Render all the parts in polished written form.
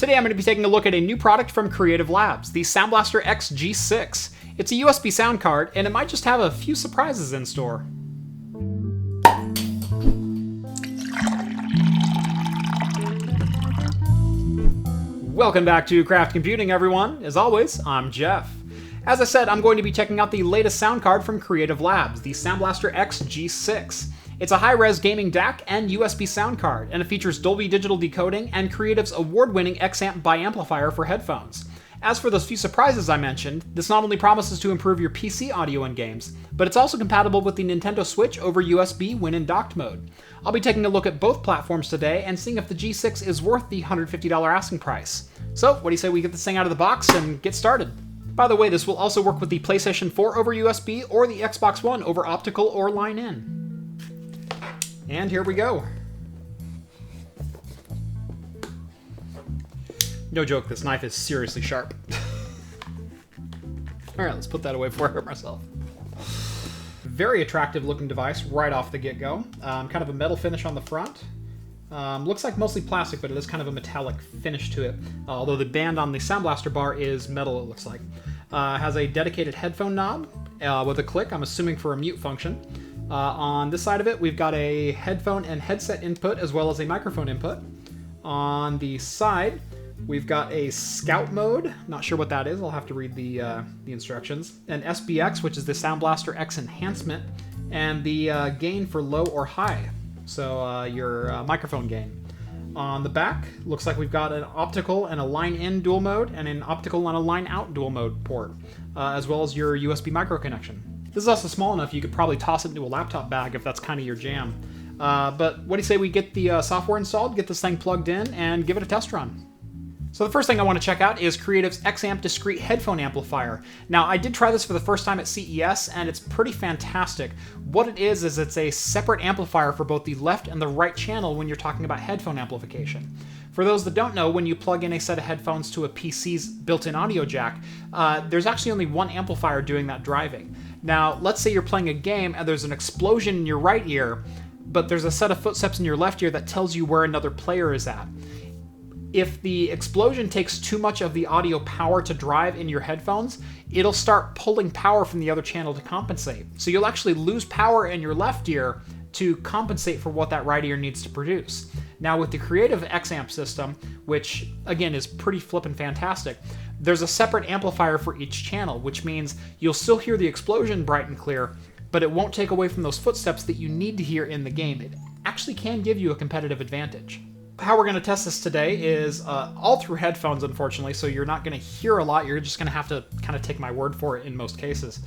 Today I'm going to be taking a look at a new product from Creative Labs, the Sound BlasterX G6. It's a USB sound card, and it might just have a few surprises in store. Welcome back to Craft Computing, everyone. As always, I'm Jeff. As I said, I'm going to be checking out the latest sound card from Creative Labs, the Sound BlasterX G6. It's a high-res gaming DAC and USB sound card, and it features Dolby Digital decoding and Creative's award-winning Xampp biamplifier for headphones. As for those few surprises I mentioned, this not only promises to improve your PC audio in games, but it's also compatible with the Nintendo Switch over USB when in docked mode. I'll be taking a look at both platforms today and seeing if the G6 is worth the $150 asking price. So, what do you say we get this thing out of the box and get started? By the way, this will also work with the PlayStation 4 over USB or the Xbox One over optical or line-in. And here we go. No joke, this knife is seriously sharp. Alright, let's put that away before I hurt myself. Very attractive looking device right off the get-go. Kind of a metal finish on the front. Looks like mostly plastic, but it is kind of a metallic finish to it. Although the band on the Sound Blaster bar is metal, it looks like. Has a dedicated headphone knob with a click, I'm assuming for a mute function. On this side of it, we've got a headphone and headset input as well as a microphone input. On the side, we've got a scout mode. Not sure what that is. I'll have to read the instructions. An SBX, which is the Sound BlasterX enhancement, and the gain for low or high. So your microphone gain. On the back, looks like we've got an optical and a line-in dual mode and an optical and a line-out dual mode port, as well as your USB micro connection. This is also small enough you could probably toss it into a laptop bag if that's kind of your jam. But what do you say we get the software installed, get this thing plugged in, and give it a test run? So the first thing I want to check out is Creative's Xampp discrete headphone amplifier. Now, I did try this for the first time at CES, and it's pretty fantastic. What it is it's a separate amplifier for both the left and the right channel when you're talking about headphone amplification. For those that don't know, when you plug in a set of headphones to a PC's built-in audio jack, there's actually only one amplifier doing that driving. Now, let's say you're playing a game and there's an explosion in your right ear, but there's a set of footsteps in your left ear that tells you where another player is at. If the explosion takes too much of the audio power to drive in your headphones, it'll start pulling power from the other channel to compensate. So you'll actually lose power in your left ear to compensate for what that right ear needs to produce. Now with the Creative Xampp system, which again is pretty flippin' fantastic, there's a separate amplifier for each channel, which means you'll still hear the explosion bright and clear, but it won't take away from those footsteps that you need to hear in the game. It actually can give you a competitive advantage. How we're going to test this today is all through headphones, unfortunately, so you're not going to hear a lot. You're just going to have to kind of take my word for it in most cases.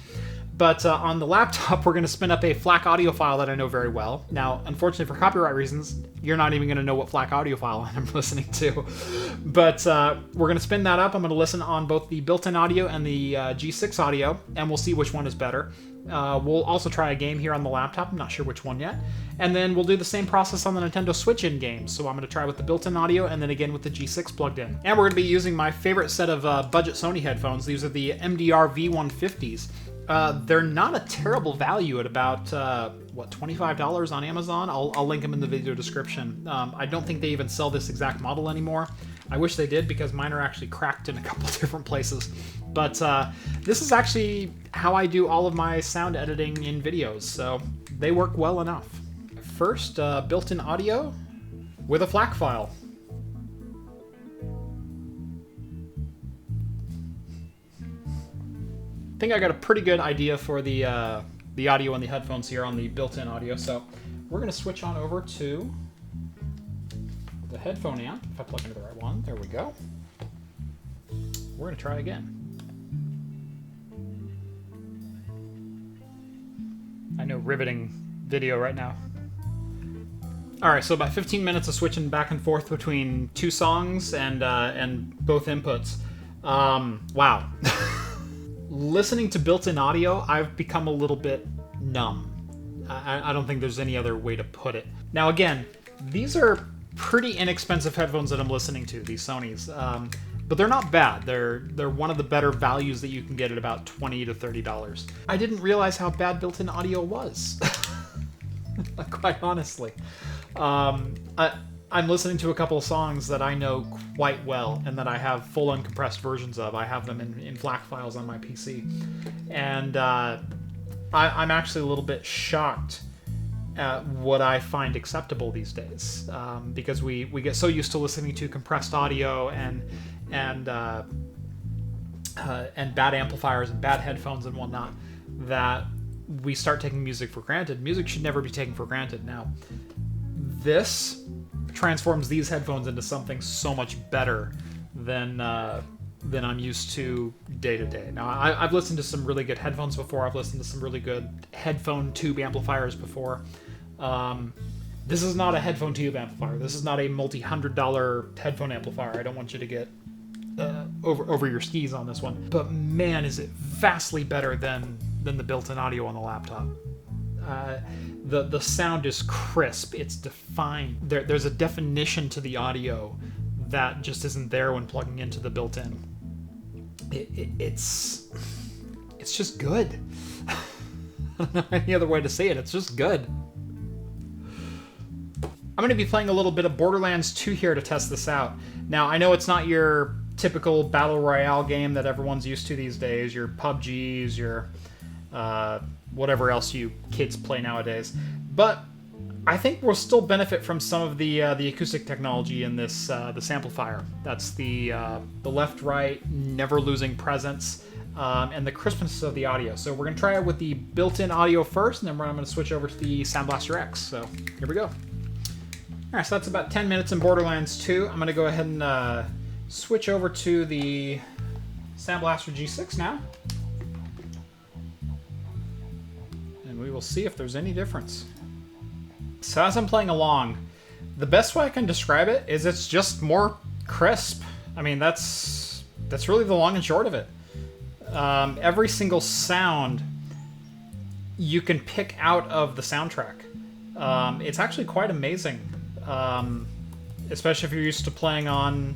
But on the laptop, we're going to spin up a FLAC audio file that I know very well. Now, unfortunately for copyright reasons, you're not even going to know what FLAC audio file I'm listening to. But we're going to spin that up. I'm going to listen on both the built-in audio and the G6 audio, and we'll see which one is better. We'll also try a game here on the laptop. I'm not sure which one yet. And then we'll do the same process on the Nintendo Switch in games. So I'm going to try with the built-in audio and then again with the G6 plugged in. And we're going to be using my favorite set of budget Sony headphones. These are the MDR V150s. They're not a terrible value at about, $25 on Amazon? I'll link them in the video description. I don't think they even sell this exact model anymore. I wish they did because mine are actually cracked in a couple different places. But this is actually how I do all of my sound editing in videos, so they work well enough. First, built-in audio with a FLAC file. I think I got a pretty good idea for the audio and the headphones here on the built-in audio, so we're going to switch on over to the headphone amp. If I plug into the right one, there we go. We're going to try again. I know, riveting video right now. Alright, so about 15 minutes of switching back and forth between two songs and both inputs. Wow. Listening to built-in audio, I've become a little bit numb. I don't think there's any other way to put it. Now again, these are pretty inexpensive headphones that I'm listening to, these Sonys. But they're not bad. They're one of the better values that you can get at about $20 to $30. I didn't realize how bad built-in audio was. Quite honestly. I'm listening to a couple of songs that I know quite well and that I have full uncompressed versions of. I have them in FLAC files on my PC. And I'm actually a little bit shocked at what I find acceptable these days, because we get so used to listening to compressed audio and bad amplifiers and bad headphones and whatnot, that we start taking music for granted. Music should never be taken for granted. Now, this transforms these headphones into something so much better than I'm used to day to day. Now, I've listened to some really good headphones before. I've listened to some really good headphone tube amplifiers before. This is not a headphone tube amplifier. This is not a multi-$100 headphone amplifier. I don't want you to get over your skis on this one. But man, is it vastly better than the built-in audio on the laptop. The sound is crisp. It's defined. There's a definition to the audio that just isn't there when plugging into the built-in. It's just good. I don't know any other way to say it. It's just good. I'm going to be playing a little bit of Borderlands 2 here to test this out. Now, I know it's not your typical battle royale game that everyone's used to these days, your PUBGs, your whatever else you kids play nowadays, but I think we'll still benefit from some of the acoustic technology in this amplifier. That's the left-right, never losing presence, and the crispness of the audio. So we're going to try it with the built-in audio first, and then I'm going to switch over to the Sound BlasterX. So here we go. All right, so that's about 10 minutes in Borderlands 2. I'm going to go ahead and switch over to the Sound Blaster G6 now. And we will see if there's any difference. So as I'm playing along, the best way I can describe it is it's just more crisp. I mean, that's really the long and short of it. Every single sound you can pick out of the soundtrack. It's actually quite amazing. Especially if you're used to playing on,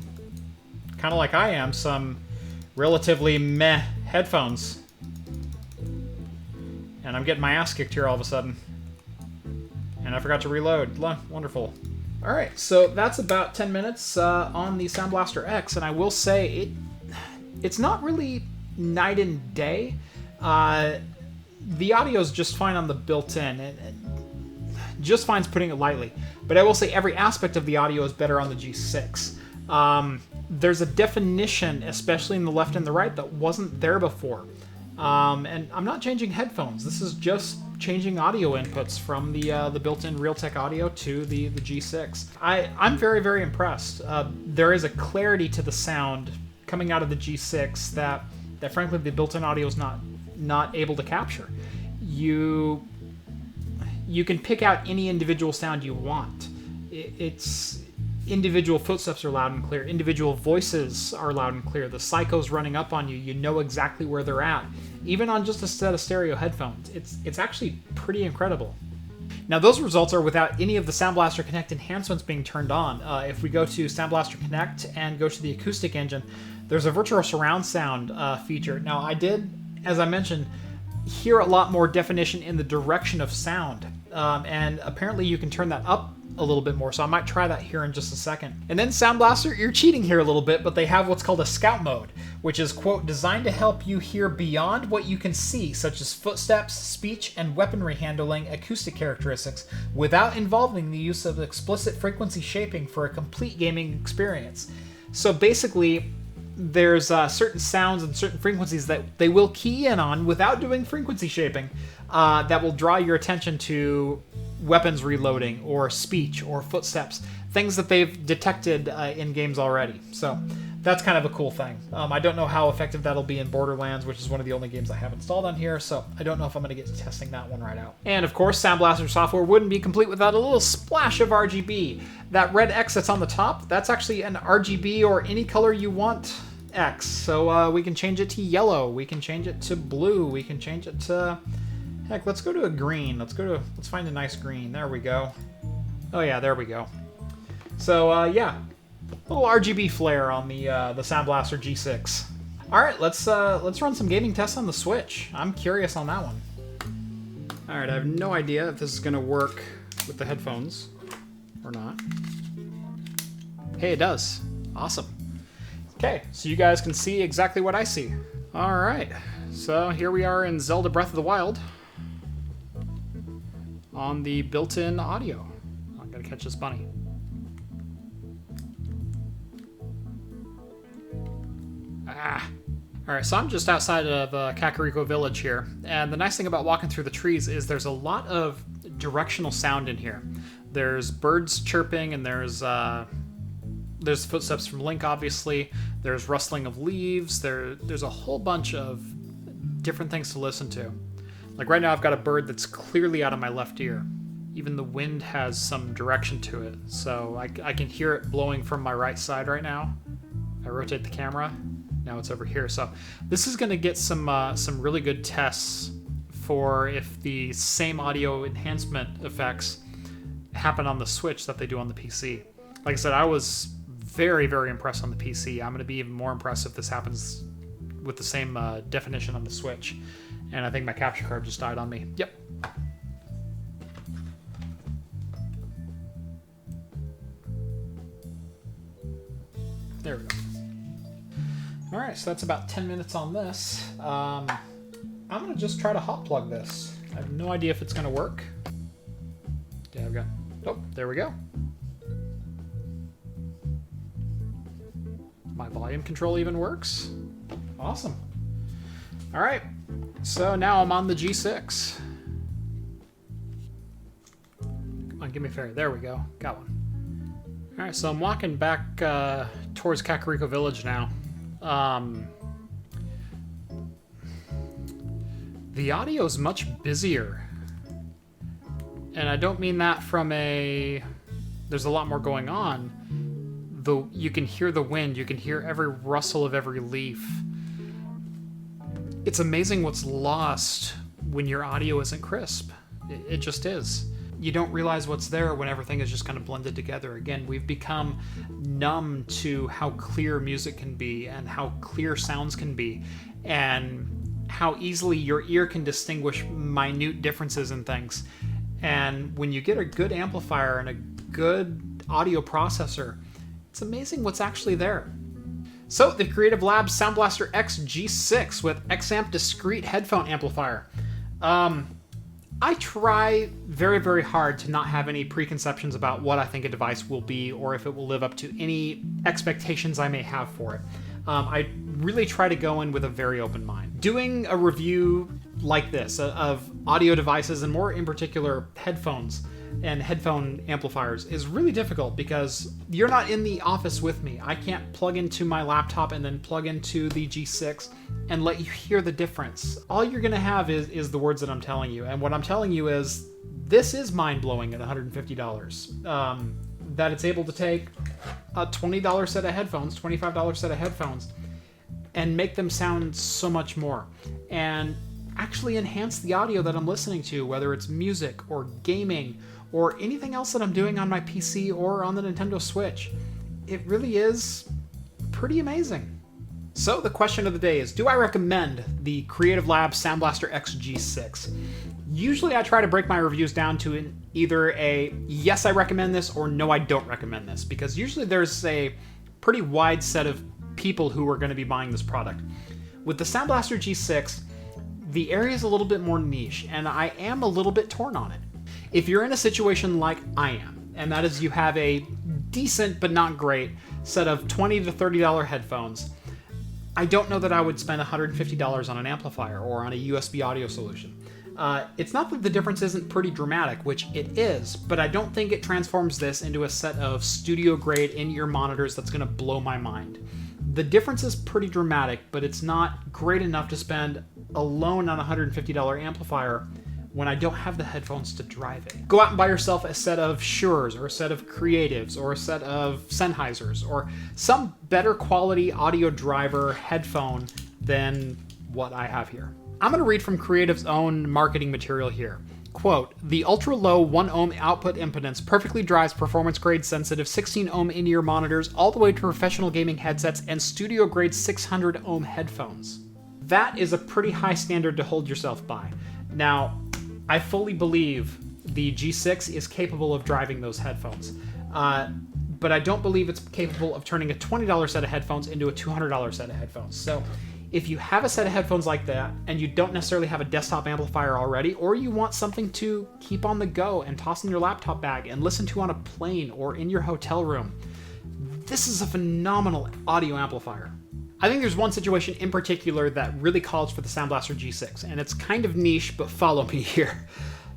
kind of like I am, some relatively meh headphones. And I'm getting my ass kicked here all of a sudden. And I forgot to reload. Wonderful. Alright, so that's about 10 minutes on the Sound BlasterX, and I will say it's not really night and day. The audio is just fine on the built-in. Just fine's putting it lightly. But I will say every aspect of the audio is better on the G6. There's a definition, especially in the left and the right, that wasn't there before. And I'm not changing headphones. This is just changing audio inputs from the built-in Realtek audio to the G6. I'm very, very impressed. There is a clarity to the sound coming out of the G6 that frankly the built-in audio is not able to capture. You can pick out any individual sound you want. It's individual footsteps are loud and clear. Individual voices are loud and clear. The psychos running up on you, you know exactly where they're at. Even on just a set of stereo headphones. It's actually pretty incredible. Now those results are without any of the Sound Blaster Connect enhancements being turned on. If we go to Sound Blaster Connect and go to the Acoustic Engine, there's a virtual surround sound feature. Now I did, as I mentioned, hear a lot more definition in the direction of sound. And apparently you can turn that up a little bit more, so I might try that here in just a second. And then Sound Blaster, you're cheating here a little bit, but they have what's called a scout mode, which is, quote, designed to help you hear beyond what you can see, such as footsteps, speech, and weaponry handling acoustic characteristics, without involving the use of explicit frequency shaping for a complete gaming experience. So basically, there's certain sounds and certain frequencies that they will key in on without doing frequency shaping that will draw your attention to weapons reloading or speech or footsteps, things that they've detected in games already. So that's kind of a cool thing. I don't know how effective that'll be in Borderlands, which is one of the only games I have installed on here, so I don't know if I'm going to get to testing that one right out. And of course, Sound Blaster software wouldn't be complete without a little splash of RGB. That red X that's on the top, that's actually an RGB or any color you want X. So we can change it to yellow, we can change it to blue, we can change it to... Heck, let's go to a green. Let's find a nice green. There we go. Oh yeah, there we go. So yeah, little RGB flare on the Sound Blaster G6. All right, let's run some gaming tests on the Switch. I'm curious on that one. All right, I have no idea if this is gonna work with the headphones or not. Hey, it does. Awesome. Okay, so you guys can see exactly what I see. All right, so here we are in Zelda Breath of the Wild on the built-in audio. I'm gonna catch this bunny. All right, so I'm just outside of Kakariko Village here, and the nice thing about walking through the trees is there's a lot of directional sound in here. There's birds chirping, and there's footsteps from Link, obviously. There's rustling of leaves. There's a whole bunch of different things to listen to. Like right now I've got a bird that's clearly out of my left ear. Even the wind has some direction to it, so I can hear it blowing from my right side right now. I rotate the camera. Now it's over here. So this is going to get some really good tests for if the same audio enhancement effects happen on the Switch that they do on the PC. Like I said, I was very, very impressed on the PC. I'm going to be even more impressed if this happens with the same definition on the Switch. And I think my capture card just died on me. Yep. There we go. All right, so that's about 10 minutes on this. I'm gonna just try to hot plug this. I have no idea if it's gonna work. Yeah, I've got, oh, there we go. My volume control even works. Awesome. All right, so now I'm on the G6. Come on, give me a fairy. There we go, got one. All right, so I'm walking back towards Kakariko Village now. The audio is much busier, and I don't mean that from there's a lot more going on. You can hear the wind, you can hear every rustle of every leaf. It's amazing what's lost when your audio isn't crisp. It just is. You don't realize what's there when everything is just kind of blended together. Again, we've become numb to how clear music can be and how clear sounds can be and how easily your ear can distinguish minute differences in things. And when you get a good amplifier and a good audio processor, it's amazing what's actually there. So the Creative Labs Sound BlasterX G6 with Xampp discrete headphone amplifier. I try very, very hard to not have any preconceptions about what I think a device will be or if it will live up to any expectations I may have for it. I really try to go in with a very open mind. Doing a review like this of audio devices, and more in particular headphones and headphone amplifiers, is really difficult because you're not in the office with me. I can't plug into my laptop and then plug into the G6 and let you hear the difference. All you're gonna have is the words that I'm telling you, and what I'm telling you is this is mind-blowing at $150. That it's able to take a $20 set of headphones, $25 set of headphones, and make them sound so much more, and actually enhance the audio that I'm listening to, whether it's music or gaming or anything else that I'm doing on my PC or on the Nintendo Switch. It really is pretty amazing. So the question of the day is, do I recommend the Creative Labs Sound BlasterX G6? Usually I try to break my reviews down to either a yes, I recommend this, or no, I don't recommend this, because usually there's a pretty wide set of people who are going to be buying this product. With the Sound Blaster G6, the area is a little bit more niche, and I am a little bit torn on it. If you're in a situation like I am, and that is you have a decent but not great set of $20 to $30 headphones, I don't know that I would spend $150 on an amplifier or on a USB audio solution. It's not that the difference isn't pretty dramatic, which it is, but I don't think it transforms this into a set of studio-grade in-ear monitors that's going to blow my mind. The difference is pretty dramatic, but it's not great enough to spend alone on a $150 amplifier when I don't have the headphones to drive it. Go out and buy yourself a set of Sures, or a set of Creatives, or a set of Sennheisers, or some better quality audio driver headphone than what I have here. I'm going to read from Creative's own marketing material here. Quote, "The ultra-low 1 ohm output impedance perfectly drives performance-grade sensitive 16 ohm in-ear monitors all the way to professional gaming headsets and studio-grade 600 ohm headphones." That is a pretty high standard to hold yourself by. Now, I fully believe the G6 is capable of driving those headphones. but I don't believe it's capable of turning a $20 set of headphones into a $200 set of headphones. So if you have a set of headphones like that and you don't necessarily have a desktop amplifier already, or you want something to keep on the go and toss in your laptop bag and listen to on a plane or in your hotel room, this is a phenomenal audio amplifier. I think there's one situation in particular that really calls for the Sound Blaster G6, and it's kind of niche, but follow me here.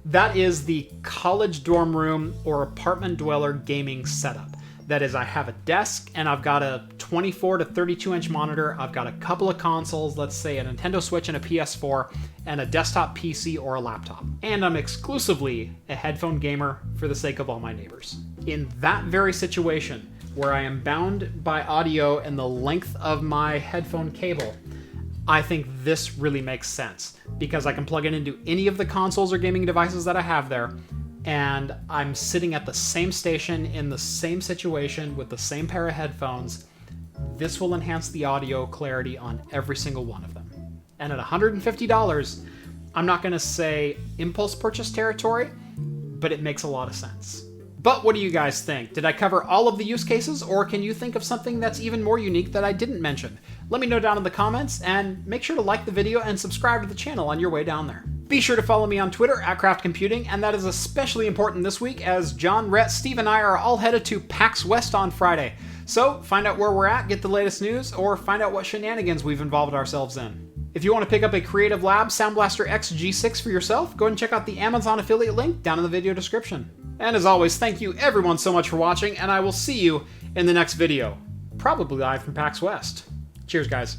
That is the college dorm room or apartment dweller gaming setup. That is, I have a desk and I've got a 24 to 32 inch monitor, I've got a couple of consoles, let's say a Nintendo Switch and a PS4, and a desktop PC or a laptop. And I'm exclusively a headphone gamer for the sake of all my neighbors. In that very situation, where I am bound by audio and the length of my headphone cable, I think this really makes sense, because I can plug it into any of the consoles or gaming devices that I have there, and I'm sitting at the same station in the same situation with the same pair of headphones. This will enhance the audio clarity on every single one of them. And at $150, I'm not going to say impulse purchase territory, but it makes a lot of sense. But what do you guys think? Did I cover all of the use cases, or can you think of something that's even more unique that I didn't mention? Let me know down in the comments, and make sure to like the video and subscribe to the channel on your way down there. Be sure to follow me on Twitter at Craft Computing, and that is especially important this week as John, Rhett, Steve, and I are all headed to PAX West on Friday. So find out where we're at, get the latest news, or find out what shenanigans we've involved ourselves in. If you want to pick up a Creative Lab Sound BlasterX G6 for yourself, go ahead and check out the Amazon affiliate link down in the video description. And as always, thank you everyone so much for watching, and I will see you in the next video. Probably live from PAX West. Cheers, guys.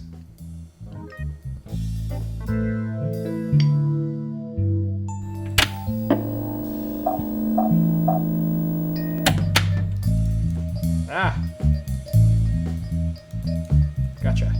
Ah. Gotcha.